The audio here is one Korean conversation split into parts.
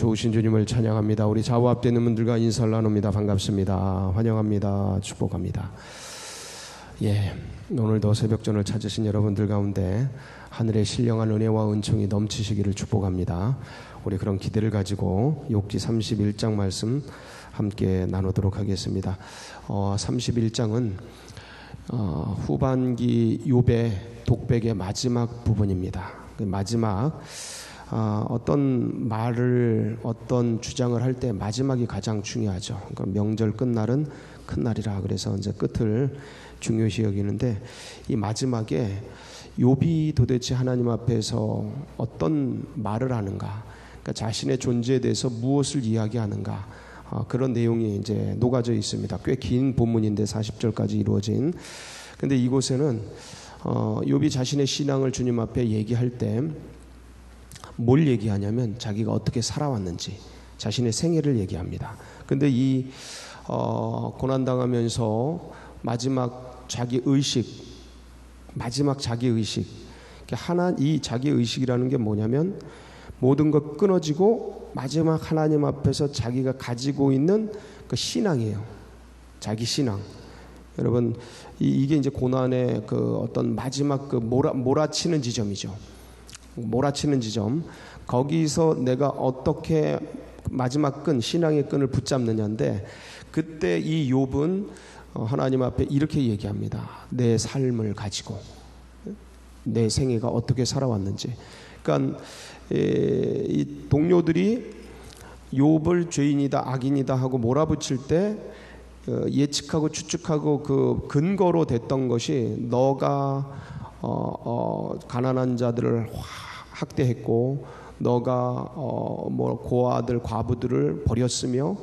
좋으신 주님을 찬양합니다. 우리 좌우 앞에 있는 분들과 인사를 나눕니다. 반갑습니다. 환영합니다. 축복합니다. 오늘도 새벽전을 찾으신 여러분들 가운데 하늘의 신령한 은혜와 은총이 넘치시기를 축복합니다. 우리 그런 기대를 가지고 욥기 31장 말씀 함께 나누도록 하겠습니다. 31장은 후반기 욥의 독백의 마지막 부분입니다. 마지막 어떤 말을 어떤 주장을 할 때 마지막이 가장 중요하죠. 그러니까 명절 끝날은 큰 날이라 그래서 이제 끝을 중요시 여기는데, 이 마지막에 욥이 도대체 하나님 앞에서 어떤 말을 하는가, 그러니까 자신의 존재에 대해서 무엇을 이야기하는가, 그런 내용이 이제 녹아져 있습니다. 꽤 긴 본문인데 40절까지 이루어진. 근데 이곳에는 욥이 자신의 신앙을 주님 앞에 얘기할 때 뭘 얘기하냐면 자기가 어떻게 살아왔는지, 자신의 생애를 얘기합니다. 근데 이 고난당하면서 마지막 자기의식, 이 자기의식이라는 게 뭐냐면 모든 것 끊어지고 마지막 하나님 앞에서 자기가 가지고 있는 그 신앙이에요. 자기 신앙. 여러분, 이게 이제 고난의 그 어떤 마지막 그 몰아치는 지점이죠. 몰아치는 지점. 거기서 내가 어떻게 마지막 끈, 신앙의 끈을 붙잡느냐인데, 그때 이 욥은 하나님 앞에 이렇게 얘기합니다. 내 삶을 가지고 내 생애가 어떻게 살아왔는지. 그러니까 이 동료들이 욥을 죄인이다, 악인이다 하고 몰아붙일 때 예측하고 추측하고 그 근거로 됐던 것이, 너가 가난한 자들을 학대했고, 너가 고아들 과부들을 버렸으며,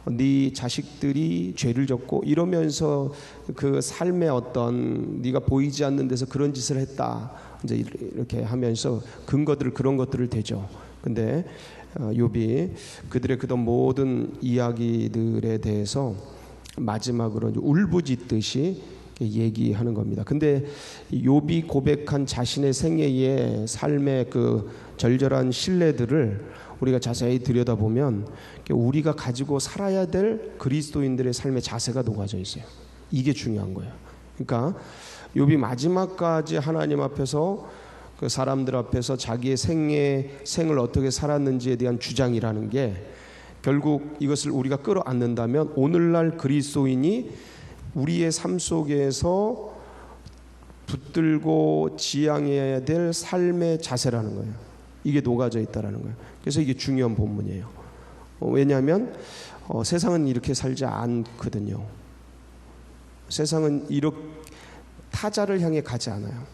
네 자식들이 죄를 졌고, 이러면서 그 삶의 어떤 네가 보이지 않는 데서 그런 짓을 했다, 이제 이렇게 하면서 근거들을, 그런 것들을 대죠. 근데 욥이 그들의 그런 모든 이야기들에 대해서 마지막으로 울부짖듯이 얘기하는 겁니다. 근데 욥이 고백한 자신의 생애의 삶의 그 절절한 신뢰들을 우리가 자세히 들여다보면 우리가 가지고 살아야 될 그리스도인들의 삶의 자세가 녹아져 있어요. 이게 중요한 거예요. 그러니까 욥이 마지막까지 하나님 앞에서, 그 사람들 앞에서 자기의 생을 어떻게 살았는지에 대한 주장이라는 게, 결국 이것을 우리가 끌어안는다면 오늘날 그리스도인이 우리의 삶 속에서 붙들고 지향해야 될 삶의 자세라는 거예요. 이게 녹아져 있다라는 거예요. 그래서 이게 중요한 본문이에요. 왜냐하면 세상은 이렇게 살지 않거든요. 세상은 이렇게 타자를 향해 가지 않아요.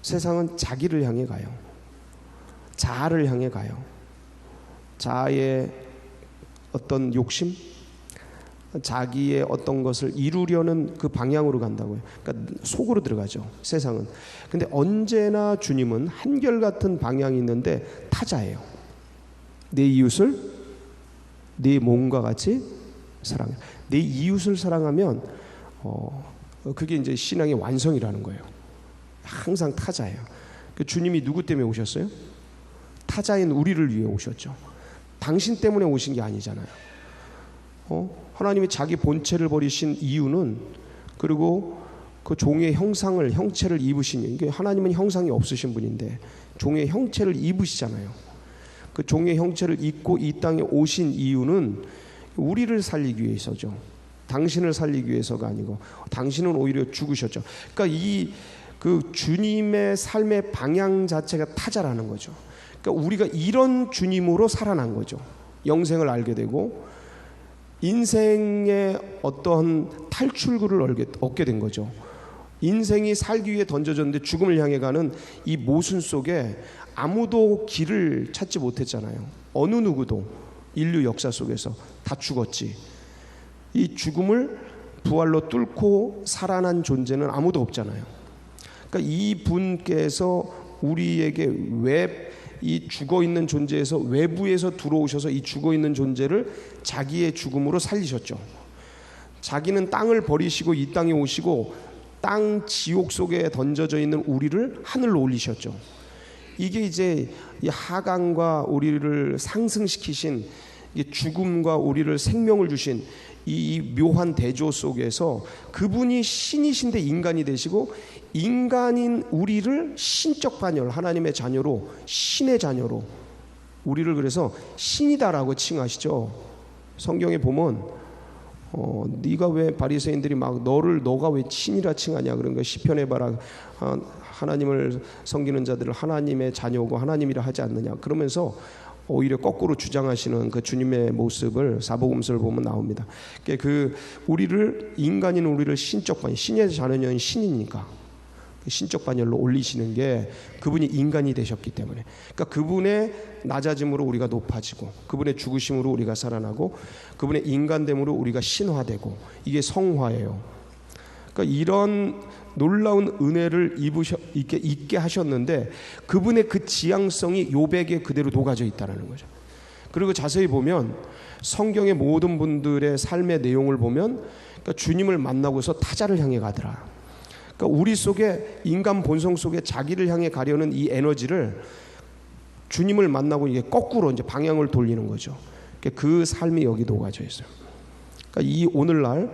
세상은 자기를 향해 가요. 자아를 향해 가요. 자아의 어떤 욕심, 자기의 어떤 것을 이루려는 그 방향으로 간다고요. 그러니까 속으로 들어가죠, 세상은. 근데 언제나 주님은 한결같은 방향이 있는데 타자예요. 내 이웃을 내 몸과 같이 사랑해. 내 이웃을 사랑하면 그게 이제 신앙의 완성이라는 거예요. 항상 타자예요. 주님이 누구 때문에 오셨어요? 타자인 우리를 위해 오셨죠. 당신 때문에 오신 게 아니잖아요. 하나님이 자기 본체를 버리신 이유는, 그리고 그 종의 형체를 입으신, 이게 하나님은 형상이 없으신 분인데 종의 형체를 입으시잖아요. 그 종의 형체를 입고 이 땅에 오신 이유는 우리를 살리기 위해서죠. 당신을 살리기 위해서가 아니고, 당신은 오히려 죽으셨죠. 그러니까 그 주님의 삶의 방향 자체가 타자라는 거죠. 그러니까 우리가 이런 주님으로 살아난 거죠. 영생을 알게 되고 인생의 어떠한 탈출구를 얻게 된 거죠. 인생이 살기 위해 던져졌는데 죽음을 향해 가는 이 모순 속에 아무도 길을 찾지 못했잖아요. 어느 누구도 인류 역사 속에서 다 죽었지. 이 죽음을 부활로 뚫고 살아난 존재는 아무도 없잖아요. 그러니까 이 분께서 우리에게 왜 이 죽어있는 존재에서 외부에서 들어오셔서 이 죽어있는 존재를 자기의 죽음으로 살리셨죠. 자기는 땅을 버리시고 이 땅에 오시고 땅 지옥 속에 던져져 있는 우리를 하늘로 올리셨죠. 이게 이제 이 하강과 우리를 상승시키신 죽음과 우리를 생명을 주신 이 묘한 대조 속에서 그분이 신이신데 인간이 되시고 인간인 우리를 신적 반열, 하나님의 자녀로, 신의 자녀로 우리를 그래서 신이다라고 칭하시죠. 성경에 보면 네가 왜 바리새인들이 막 너가 왜 신이라 칭하냐 그런 거 시편에 봐라. 하나님을 섬기는 자들을 하나님의 자녀고 하나님이라 하지 않느냐 그러면서 오히려 거꾸로 주장하시는 그 주님의 모습을 사복음서를 보면 나옵니다. 그 우리를 인간인 우리를 신적 반열, 신의 자녀는 신이니까 신적 반열로 올리시는 게 그분이 인간이 되셨기 때문에, 그러니까 그분의 낮아짐으로 우리가 높아지고 그분의 죽으심으로 우리가 살아나고 그분의 인간됨으로 우리가 신화되고 이게 성화예요. 그러니까 이런 놀라운 은혜를 있게 하셨는데 그분의 그 지향성이 욥에게 그대로 녹아져 있다는 거죠. 그리고 자세히 보면 성경의 모든 분들의 삶의 내용을 보면 그러니까 주님을 만나고서 타자를 향해 가더라. 그러니까 우리 속에 인간 본성 속에 자기를 향해 가려는 이 에너지를 주님을 만나고 이게 거꾸로 이제 방향을 돌리는 거죠. 그 삶이 여기 녹아져 있어요. 그러니까 이 오늘날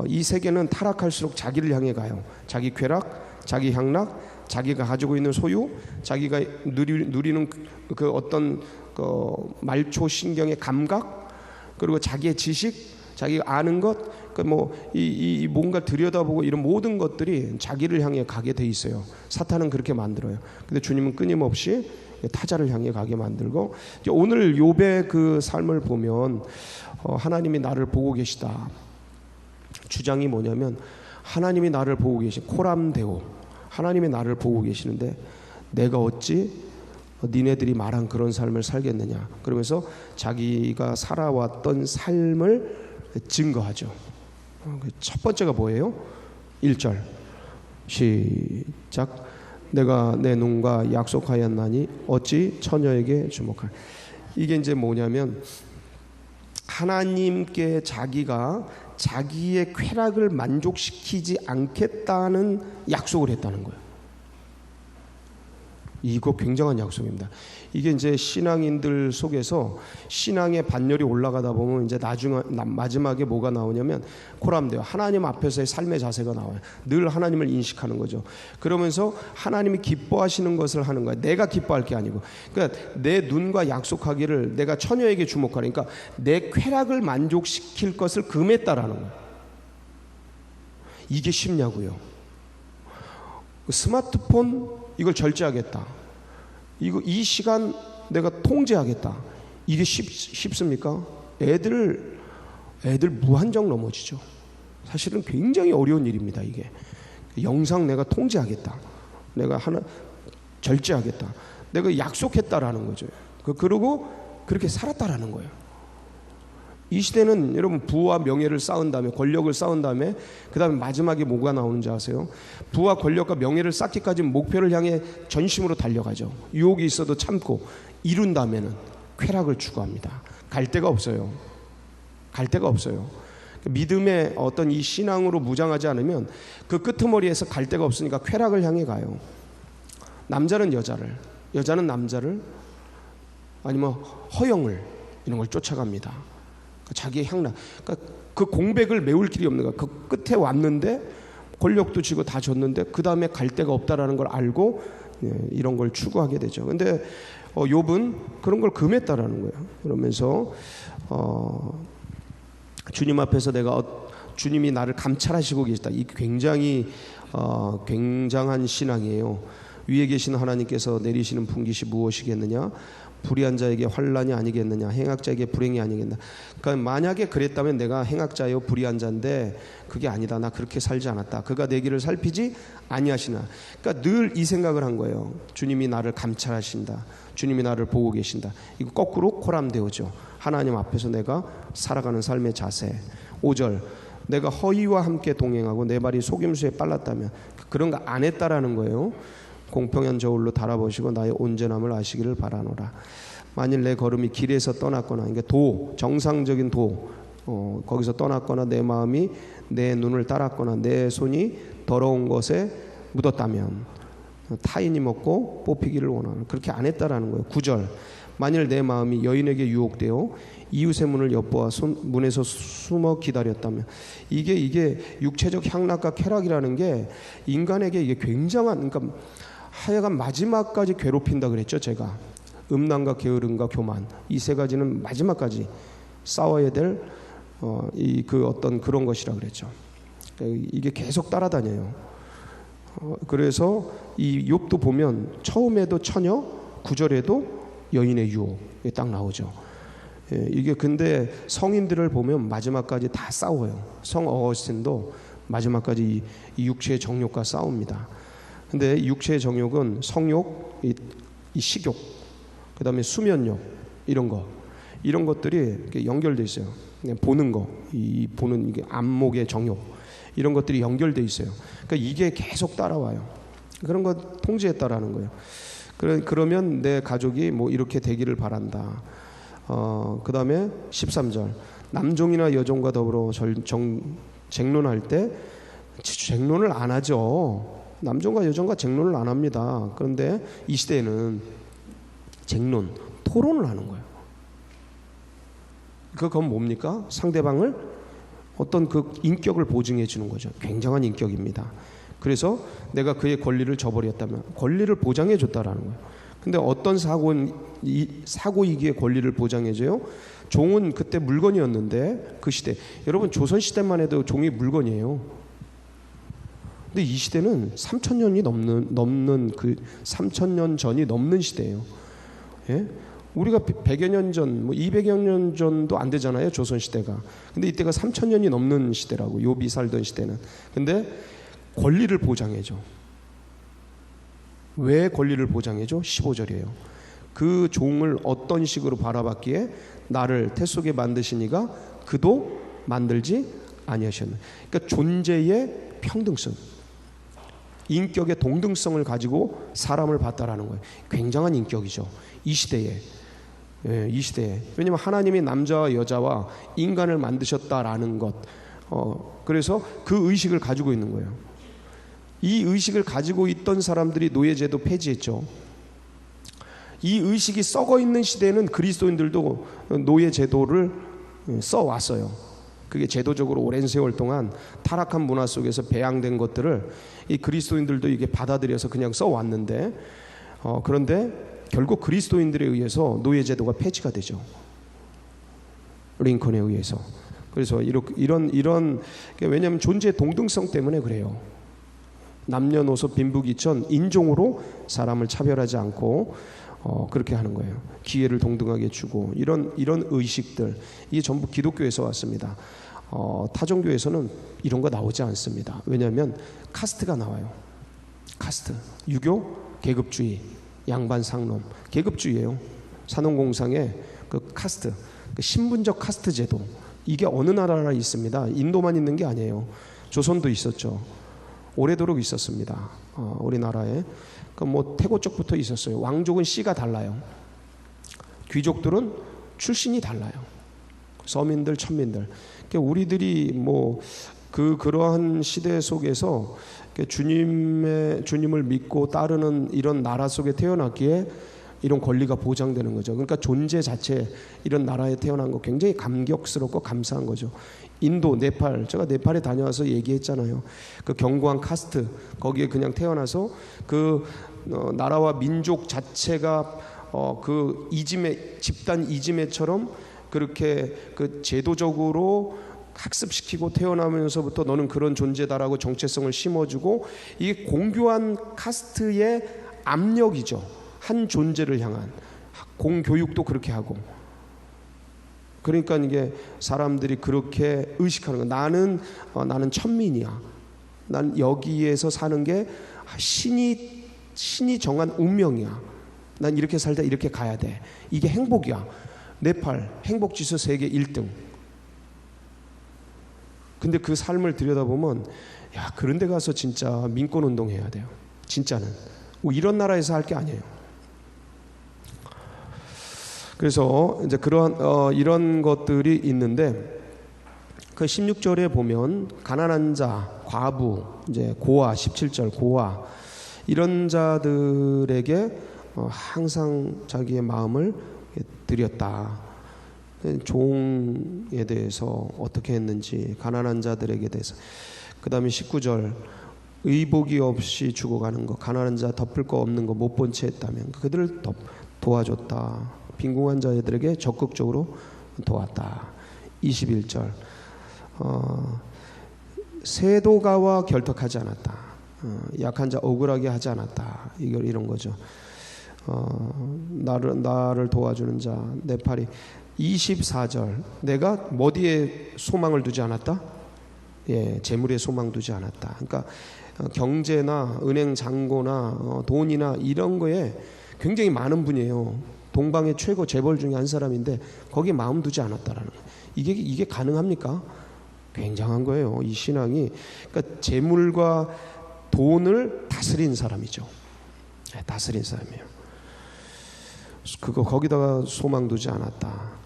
이 세계는 타락할수록 자기를 향해 가요. 자기 쾌락, 자기 향락, 자기가 가지고 있는 소유, 자기가 누리는 그 어떤 그 말초 신경의 감각, 그리고 자기의 지식, 자기가 아는 것, 이 뭔가 들여다보고 이런 모든 것들이 자기를 향해 가게 돼 있어요. 사탄은 그렇게 만들어요. 근데 주님은 끊임없이 타자를 향해 가게 만들고, 오늘 욥의 그 삶을 보면 하나님이 나를 보고 계시다. 주장이 뭐냐면 하나님이 나를 보고 계신 코람데오, 하나님이 나를 보고 계시는데 내가 어찌 니네들이 말한 그런 삶을 살겠느냐 그러면서 자기가 살아왔던 삶을 증거하죠. 첫 번째가 뭐예요? 1절 시작. 내가 내 눈과 약속하였나니 어찌 처녀에게 주목할. 이게 이제 뭐냐면 하나님께 자기가 자기의 쾌락을 만족시키지 않겠다는 약속을 했다는 거예요. 이거 굉장한 약속입니다. 이게 이제 신앙인들 속에서 신앙의 반열이 올라가다 보면 이제 마지막에 뭐가 나오냐면 코람데오, 하나님 앞에서의 삶의 자세가 나와요. 늘 하나님을 인식하는 거죠. 그러면서 하나님이 기뻐하시는 것을 하는 거야. 내가 기뻐할 게 아니고, 그러니까 내 눈과 약속하기를 내가 처녀에게 주목하라. 그러니까 내 쾌락을 만족시킬 것을 금했다라는 거예요. 이게 쉽냐고요. 스마트폰 이걸 절제하겠다. 이 시간 내가 통제하겠다. 이게 쉽습니까? 애들 무한정 넘어지죠. 사실은 굉장히 어려운 일입니다. 이게 영상 내가 통제하겠다. 내가 하나 절제하겠다. 내가 약속했다라는 거죠. 그러고 그렇게 살았다라는 거예요. 이 시대는 여러분 부와 명예를 쌓은 다음에 권력을 쌓은 다음에 그 다음에 마지막에 뭐가 나오는지 아세요? 부와 권력과 명예를 쌓기까지 목표를 향해 전심으로 달려가죠. 유혹이 있어도 참고 이룬 다음에는 쾌락을 추구합니다. 갈 데가 없어요. 갈 데가 없어요. 믿음의 어떤 이 신앙으로 무장하지 않으면 그 끄트머리에서 갈 데가 없으니까 쾌락을 향해 가요. 남자는 여자를, 여자는 남자를, 아니면 허영을, 이런 걸 쫓아갑니다. 자기의 향락, 그러니까 그 공백을 메울 길이 없는 거야. 그 끝에 왔는데 권력도 쥐고 다 줬는데 그 다음에 갈 데가 없다라는 걸 알고 이런 걸 추구하게 되죠. 근데 욥은 그런 걸 금했다라는 거예요. 그러면서 주님 앞에서 주님이 나를 감찰하시고 계시다. 이 굉장히 굉장한 신앙이에요. 위에 계신 하나님께서 내리시는 분깃이 무엇이겠느냐? 불의한 자에게 환난이 아니겠느냐? 행악자에게 불행이 아니겠나? 그러니까 만약에 그랬다면 내가 행악자요 불의한 자인데 그게 아니다. 나 그렇게 살지 않았다. 그가 내 길을 살피지 아니하시나. 그러니까 늘 이 생각을 한 거예요. 주님이 나를 감찰하신다. 주님이 나를 보고 계신다. 이거 거꾸로 코람데오죠. 하나님 앞에서 내가 살아가는 삶의 자세. 5절 내가 허위와 함께 동행하고 내 발이 속임수에 빨랐다면 그런 거 안 했다라는 거예요. 공평한 저울로 달아보시고 나의 온전함을 아시기를 바라노라. 만일 내 걸음이 길에서 떠났거나, 그러니까 정상적인 거기서 떠났거나 내 마음이 내 눈을 따랐거나 내 손이 더러운 것에 묻었다면 타인이 먹고 뽑히기를 원하는, 그렇게 안 했다라는 거예요. 9절, 만일 내 마음이 여인에게 유혹되어 이웃의 문을 엿보아 문에서 숨어 기다렸다면, 이게 육체적 향락과 쾌락이라는 게 인간에게 이게 굉장한, 그러니까 하여간 마지막까지 괴롭힌다 그랬죠. 제가 음란과 게으름과 교만, 이 세 가지는 마지막까지 싸워야 될 그 어떤 그런 것이라 그랬죠. 이게 계속 따라다녀요. 그래서 이 욥도 보면 처음에도 처녀, 9절에도 여인의 유혹이 딱 나오죠. 이게 근데 성인들을 보면 마지막까지 다 싸워요. 성 어거스틴도 마지막까지 이 육체의 정욕과 싸웁니다. 근데 육체의 정욕은 성욕, 이 식욕, 그 다음에 수면욕, 이런 것들이 연결돼 있어요. 그냥 보는 거, 이 보는 이게 안목의 정욕, 이런 것들이 연결돼 있어요. 그러니까 이게 계속 따라와요. 그런 거 통제했다라는 거예요. 그러면 내 가족이 뭐 이렇게 되기를 바란다. 그 다음에 13절, 남종이나 여종과 더불어 쟁론할 때 쟁론을 안 하죠. 남종과 여종과 쟁론을 안 합니다. 그런데 이 시대에는 쟁론, 토론을 하는 거예요. 그건 뭡니까? 상대방을 어떤 그 인격을 보증해 주는 거죠. 굉장한 인격입니다. 그래서 내가 그의 권리를 저버렸다면 권리를 보장해 줬다라는 거예요. 근데 어떤 사고이기에 권리를 보장해 줘요? 종은 그때 물건이었는데, 그 시대, 여러분 조선 시대만 해도 종이 물건이에요. 근데 이 시대는 3,000년이 넘는 그 3,000년 전이 넘는 시대예요. 예? 우리가 100여 년 전, 뭐 200여 년 전도 안 되잖아요, 조선 시대가. 근데 이때가 3,000년이 넘는 시대라고, 욥이 살던 시대는. 근데 권리를 보장해줘. 왜 권리를 보장해줘? 15절이에요. 그 종을 어떤 식으로 바라봤기에 나를 태 속에 만드시니가 그도 만들지 아니하셨네. 그러니까 존재의 평등성, 인격의 동등성을 가지고 사람을 봤다라는 거예요. 굉장한 인격이죠, 이 시대에. 예, 이 시대에. 왜냐하면 하나님이 남자와 여자와 인간을 만드셨다라는 것, 그래서 그 의식을 가지고 있는 거예요. 이 의식을 가지고 있던 사람들이 노예제도 폐지했죠. 이 의식이 썩어 있는 시대에는 그리스도인들도 노예제도를 써왔어요. 그게 제도적으로 오랜 세월 동안 타락한 문화 속에서 배양된 것들을 이 그리스도인들도 이게 받아들여서 그냥 써왔는데, 그런데 결국 그리스도인들에 의해서 노예제도가 폐지가 되죠. 링컨에 의해서. 그래서 이런 왜냐하면 존재 동등성 때문에 그래요. 남녀노소 빈부귀천 인종으로 사람을 차별하지 않고 그렇게 하는 거예요. 기회를 동등하게 주고, 이런 의식들, 이게 전부 기독교에서 왔습니다. 타종교에서는 이런 거 나오지 않습니다. 왜냐하면 카스트가 나와요. 카스트, 유교, 계급주의, 양반 상놈, 계급주의예요. 산업공상의 그 카스트, 그 신분적 카스트 제도, 이게 어느 나라에 있습니다. 인도만 있는 게 아니에요. 조선도 있었죠. 오래도록 있었습니다. 우리나라에. 뭐 태고 쪽부터 있었어요. 왕족은 씨가 달라요. 귀족들은 출신이 달라요. 서민들, 천민들. 그러니까 우리들이 뭐 그러한 시대 속에서 주님을 믿고 따르는 이런 나라 속에 태어났기에 이런 권리가 보장되는 거죠. 그러니까 존재 자체, 이런 나라에 태어난 거 굉장히 감격스럽고 감사한 거죠. 인도, 네팔, 제가 네팔에 다녀와서 얘기했잖아요. 그 견고한 카스트, 거기에 그냥 태어나서 그 나라와 민족 자체가 그 이지메, 집단 이지메처럼 그렇게 그 제도적으로 학습시키고 태어나면서부터 너는 그런 존재다라고 정체성을 심어주고, 이게 공교한 카스트의 압력이죠. 한 존재를 향한 공교육도 그렇게 하고. 그러니까 이게 사람들이 그렇게 의식하는 거야. 나는 천민이야. 난 여기에서 사는 게 신이 정한 운명이야. 난 이렇게 살다 이렇게 가야 돼. 이게 행복이야. 네팔 행복지수 세계 1등. 근데 그 삶을 들여다보면, 야, 그런 데 가서 진짜 민권운동 해야 돼요. 진짜는. 뭐 이런 나라에서 할 게 아니에요. 그래서 이제 그러한 이런 것들이 있는데, 그 16절에 보면 가난한 자, 과부, 이제 고아, 17절 고아, 이런 자들에게 항상 자기의 마음을 드렸다. 종에 대해서 어떻게 했는지, 가난한 자들에게 대해서. 그 다음에 19절, 의복이 없이 죽어가는 것, 가난한 자 덮을 거 없는 거 못 본 채 했다면 그들을 도와줬다. 빈궁한 자들에게 적극적으로 도왔다. 21절, 세도가와 결탁하지 않았다. 약한 자 억울하게 하지 않았다. 이런 거죠. 나를 도와주는 자, 내 팔이. 24절, 내가 어디에 소망을 두지 않았다? 예, 재물에 소망 두지 않았다. 그러니까 경제나 은행 잔고나 돈이나 이런 거에 굉장히 많은 분이에요. 동방의 최고 재벌 중에 한 사람인데 거기에 마음 두지 않았다라는 거예요. 이게 가능합니까? 굉장한 거예요. 이 신앙이. 그러니까 재물과 돈을 다스린 사람이죠. 네, 다스린 사람이에요. 거기다가 소망 두지 않았다.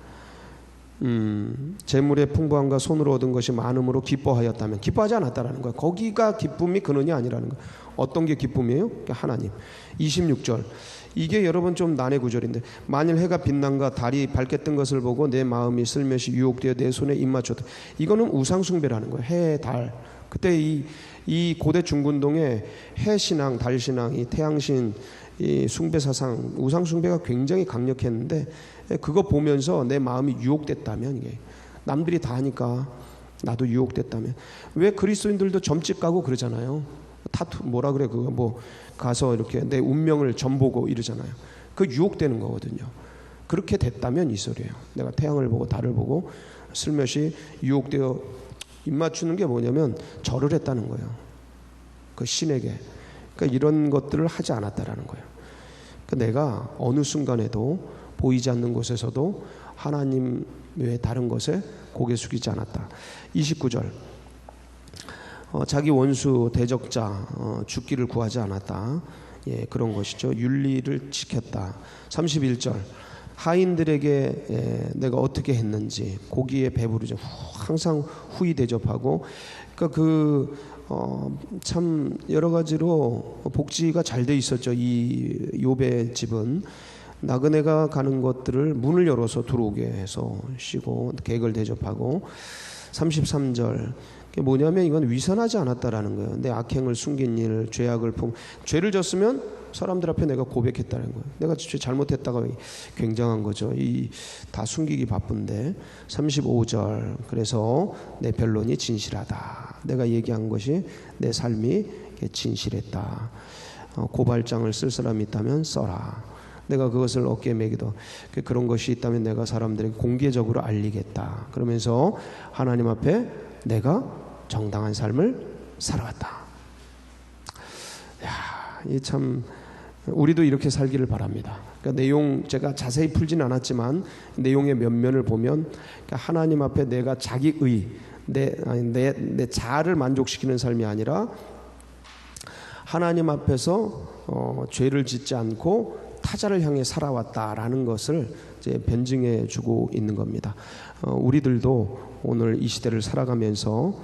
재물의 풍부함과 손으로 얻은 것이 많음으로 기뻐하였다면, 기뻐하지 않았다라는 거예요. 거기가 기쁨이 근원이 아니라는 거예요. 어떤 게 기쁨이에요? 하나님. 26절, 이게 여러분 좀 난해 구절인데, 만일 해가 빛난가 달이 밝게 뜬 것을 보고 내 마음이 슬며시 유혹되어 내 손에 입맞췄다. 이거는 우상 숭배라는 거예요. 해, 달. 그때 이 고대 중군동의 해 신앙, 달 신앙, 이 태양신, 이 숭배 사상, 우상 숭배가 굉장히 강력했는데, 그거 보면서 내 마음이 유혹됐다면, 이게 남들이 다 하니까 나도 유혹됐다면. 왜 그리스도인들도 점집 가고 그러잖아요. 타투 뭐라 그래, 그거 뭐 가서 이렇게 내 운명을 점보고 이러잖아요. 그 유혹되는 거거든요. 그렇게 됐다면 이 소리예요. 내가 태양을 보고 달을 보고 슬며시 유혹되어 입 맞추는 게 뭐냐면 절을 했다는 거예요. 그 신에게. 그러니까 이런 것들을 하지 않았다라는 거예요. 그러니까 내가 어느 순간에도 보이지 않는 곳에서도 하나님 외에 다른 것에 고개 숙이지 않았다. 29절, 자기 원수 대적자 죽기를 구하지 않았다. 예, 그런 것이죠. 윤리를 지켰다. 31절, 하인들에게 내가 어떻게 했는지 고기에 배부르죠. 항상 후히 대접하고. 그러니까 참 여러 가지로 복지가 잘 돼 있었죠. 이 욥의 집은 나그네가 가는 것들을 문을 열어서 들어오게 해서 쉬고 객을 대접하고. 33절, 그게 뭐냐면 이건 위선하지 않았다라는 거예요. 내 악행을 숨긴 일, 죄악을 죄를 졌으면 사람들 앞에 내가 고백했다는 거예요. 내가 죄 잘못했다가 굉장한 거죠. 다 숨기기 바쁜데. 35절, 그래서 내 변론이 진실하다. 내가 얘기한 것이 내 삶이 진실했다. 고발장을 쓸 사람이 있다면 써라. 내가 그것을 어깨에 매기도, 그런 것이 있다면 내가 사람들에게 공개적으로 알리겠다. 그러면서 하나님 앞에 내가 정당한 삶을 살아왔다. 이 참 우리도 이렇게 살기를 바랍니다. 그러니까 내용 제가 자세히 풀진 않았지만 내용의 면면을 보면, 그러니까 하나님 앞에 내가 자기의 내 자아를 만족시키는 삶이 아니라 하나님 앞에서 죄를 짓지 않고 타자를 향해 살아왔다라는 것을 이제 변증해 주고 있는 겁니다. 우리들도 오늘 이 시대를 살아가면서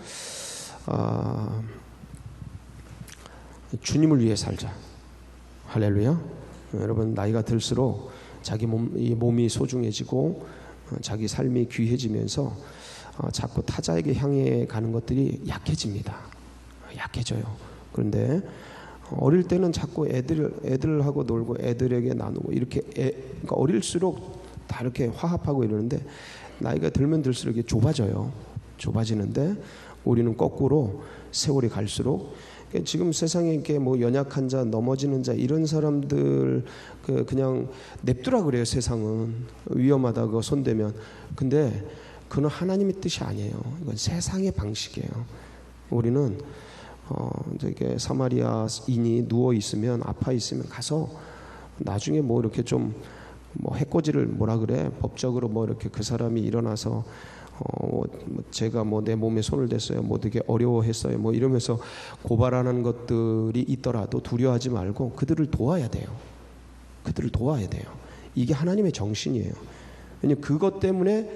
주님을 위해 살자. 할렐루야. 여러분, 나이가 들수록 자기 몸이 소중해지고 자기 삶이 귀해지면서 자꾸 타자에게 향해 가는 것들이 약해집니다. 약해져요. 그런데 어릴 때는 자꾸 애들하고 놀고 애들에게 나누고 이렇게 그러니까 어릴수록 다 이렇게 화합하고 이러는데 나이가 들면 들수록 이게 좁아지는데 우리는 거꾸로 세월이 갈수록 지금 세상에 이렇게 뭐 연약한 자, 넘어지는 자 이런 사람들 그냥 냅두라 그래요. 세상은 위험하다 그거 손대면. 근데 그건 하나님의 뜻이 아니에요. 이건 세상의 방식이에요. 우리는 저게 사마리아인이 누워 있으면 아파 있으면 가서 나중에 뭐 이렇게 좀 뭐 해코지를 뭐라 그래 법적으로 뭐 이렇게 그 사람이 일어나서 제가 뭐 내 몸에 손을 댔어요, 뭐 되게 어려워했어요, 뭐 이러면서 고발하는 것들이 있더라도 두려워하지 말고 그들을 도와야 돼요. 그들을 도와야 돼요. 이게 하나님의 정신이에요. 왜냐하면 그것 때문에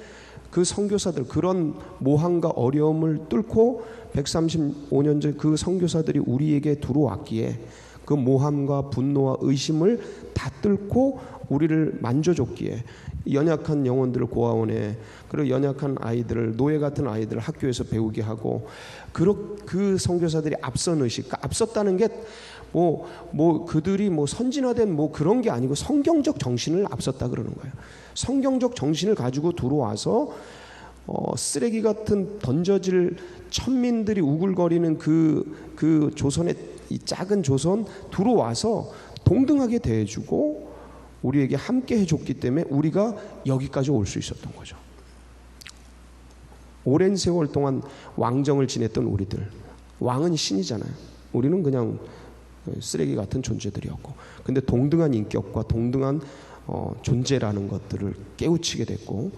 그 선교사들 그런 모함과 어려움을 뚫고 135년 전 그 선교사들이 우리에게 들어왔기에 그 모함과 분노와 의심을 다 뚫고 우리를 만져줬기에 연약한 영혼들을 고아원에, 그리고 연약한 아이들을, 노예 같은 아이들을 학교에서 배우게 하고, 그 선교사들이 앞선 의식, 그러니까 앞섰다는 게 그들이 선진화된 그런 게 아니고 성경적 정신을 앞섰다 그러는 거예요. 성경적 정신을 가지고 들어와서 쓰레기 같은 던져질 천민들이 우글거리는 그 조선의, 이 작은 조선 들어와서 동등하게 대해주고 우리에게 함께 해줬기 때문에 우리가 여기까지 올 수 있었던 거죠. 오랜 세월 동안 왕정을 지냈던 우리들, 왕은 신이잖아요. 우리는 그냥 쓰레기 같은 존재들이었고, 근데 동등한 인격과 동등한 존재라는 것들을 깨우치게 됐고,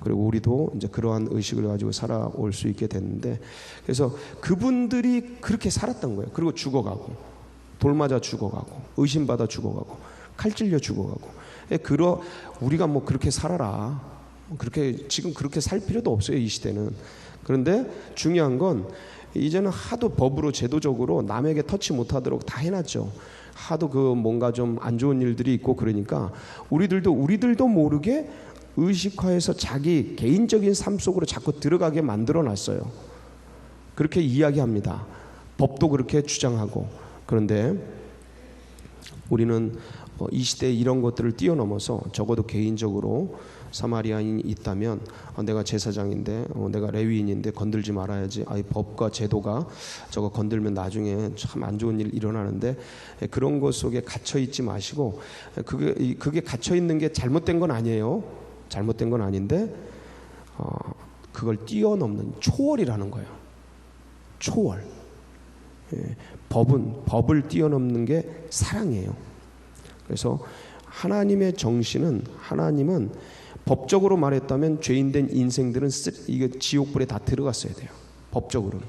그리고 우리도 이제 그러한 의식을 가지고 살아올 수 있게 됐는데, 그래서 그분들이 그렇게 살았던 거예요. 그리고 죽어가고, 돌 맞아 죽어가고, 의심받아 죽어가고, 칼 찔려 죽어가고. 우리가 그렇게 살아라, 지금 그렇게 살 필요도 없어요, 이 시대는. 그런데 중요한 건 이제는 하도 법으로 제도적으로 남에게 터치 못하도록 다 해놨죠. 하도 뭔가 좀 안 좋은 일들이 있고, 그러니까 우리들도 모르게 의식화해서 자기 개인적인 삶 속으로 자꾸 들어가게 만들어 놨어요. 그렇게 이야기합니다. 법도 그렇게 주장하고. 그런데 우리는 이 시대에 이런 것들을 뛰어넘어서 적어도 개인적으로 사마리아인이 있다면 내가 제사장인데, 내가 레위인인데 건들지 말아야지. 이 법과 제도가 저거 건들면 나중에 참 안 좋은 일 일어나는데, 그런 것 속에 갇혀 있지 마시고, 그게 갇혀 있는 게 잘못된 건 아니에요. 잘못된 건 아닌데 그걸 뛰어넘는 초월이라는 거예요. 초월. 법을 뛰어넘는 게 사랑이에요. 그래서 하나님의 정신은, 하나님은 법적으로 말했다면 죄인된 인생들은 이게 지옥불에 다 들어갔어야 돼요. 법적으로는.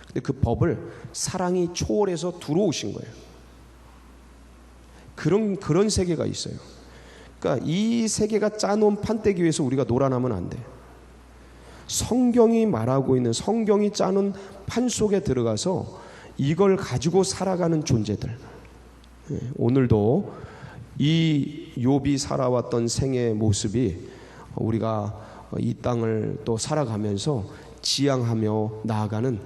근데 그 법을 사랑이 초월해서 들어오신 거예요. 그런 세계가 있어요. 그러니까 이 세계가 짜놓은 판때기 위에서 우리가 놀아나면 안 돼. 성경이 말하고 있는, 성경이 짜놓은 판 속에 들어가서 이걸 가지고 살아가는 존재들. 오늘도 이 욥이 살아왔던 생애의 모습이 우리가 이 땅을 또 살아가면서 지향하며 나아가는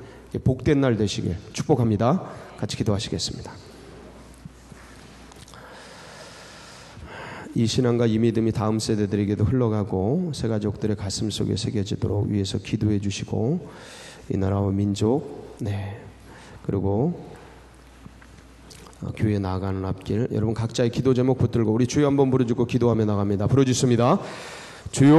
복된 날 되시길 축복합니다. 같이 기도하시겠습니다. 이 신앙과 이 믿음이 다음 세대들에게도 흘러가고 새 가족들의 가슴 속에 새겨지도록 위해서 기도해 주시고, 이 나라와 민족, 그리고 교회에 나아가는 앞길, 여러분 각자의 기도 제목 붙들고 우리 주여 한번 부르짖고 기도하며 나갑니다. 부르짖습니다. 주여